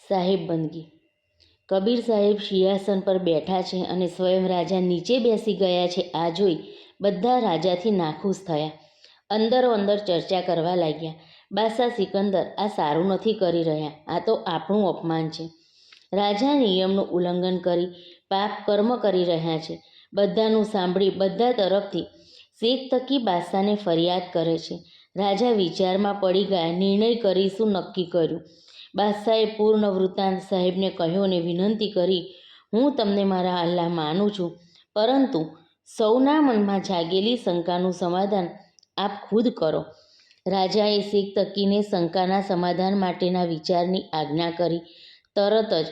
સાહેબ બંદગી. કબીર સાહેબ સિંહાસન પર બેઠા છે અને સ્વયં રાજા નીચે બેસી ગયા છે. આ જોઈ બધા રાજાથી નાખુશ થયા. અંદરો અંદર ચર્ચા કરવા લાગ્યા. બાદશાહ સિકંદર, આ સારું નથી કરી રહ્યા. આ તો આપણું અપમાન છે. રાજા નિયમનું ઉલ્લંઘન કરી પાપ કર્મ કરી રહ્યા છે. બધાનું સાંભળી બધા તરફથી શેખ તકી બાદશાહને ફરિયાદ કરે છે. રાજા વિચારમાં પડી ગયા. નિર્ણય કરીશું નક્કી કર્યું. બાદશાહે પૂર્ણ વૃત્તાંત સાહેબને કહ્યું અને વિનંતી કરી, હું તમને મારા અલ્લાહ માનું છું, પરંતુ સૌના મનમાં જાગેલી શંકાનું સમાધાન આપ ખુદ કરો. રાજાએ શેખ તકીને શંકાના સમાધાન માટેના વિચારની આજ્ઞા કરી. તરત જ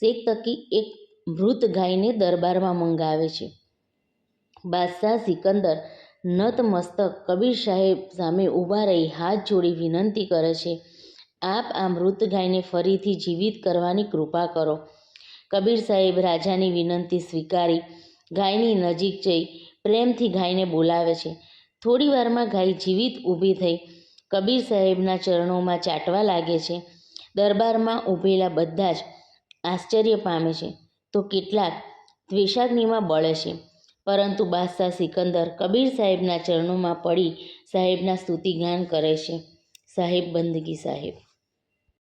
શેખ તકી એક મૃત ગાયને દરબારમાં મંગાવે છે. બાદશાહ સિકંદર નતમસ્તક કબીર સાહેબ સામે ઊભા રહી હાથ જોડી વિનંતી કરે છે, આપ આ મૃત ગાયને ફરીથી જીવિત કરવાની કૃપા કરો. કબીર સાહેબ રાજાની વિનંતી સ્વીકારી ગાયની નજીક જઈ પ્રેમથી ગાયને બોલાવે છે. થોડી વારમાં ગાય જીવિત ઊભી થઈ કબીર સાહેબના ચરણોમાં ચાટવા લાગે છે. દરબારમાં ઊભેલા બધા જ આશ્ચર્ય પામે છે તો કેટલાક દ્વેષાગ્નિમાં બળે છે. પરંતુ બાદશાહ સિકંદર કબીર સાહેબના ચરણોમાં પડી સાહેબના સ્તુતિગાન કરે છે. સાહેબ બંદગી. સાહેબ